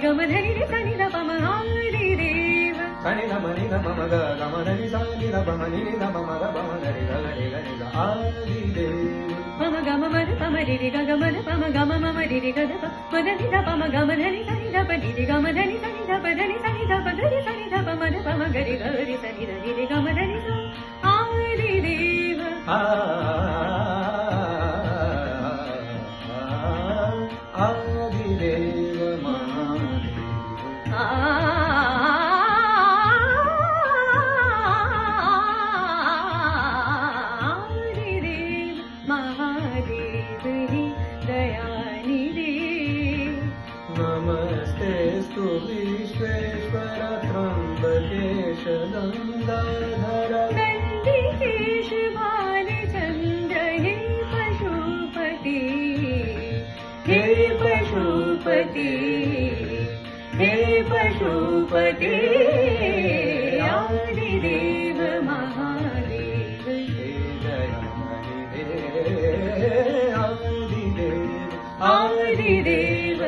गम धनि रे सा नि ध प म आदिदेव सनि ध म नि ध म म ग ग म ध नि सा नि ध प म नि ध म म ग प म ग रि ग ग रि ग रि ग आदिदेव प म ग म म ध प म रि रि ग ग म ध प म ग म म म रि रि ग ध प म ध नि ध प म ग म ध नि सा नि ध प नि रि ग म ध नि सा नि ध प ध नि सा नि ध प ध नि सा नि ध प म ध प म ग रि ग रि सा नि ध नि रि ग म ध नि सा आदिदेव आदिदेव महादेव आदिदेव महादेव हि दयानिधे नमस्तेस्तु विश्वेश्वर त्र्यंबकेश गंगाधर नंदिकेश भालचंद्र हे पशुपति हे पशुपति हे पशुपति आदिदेव महादेव हे दयानिधे आदिदेव आदिदेव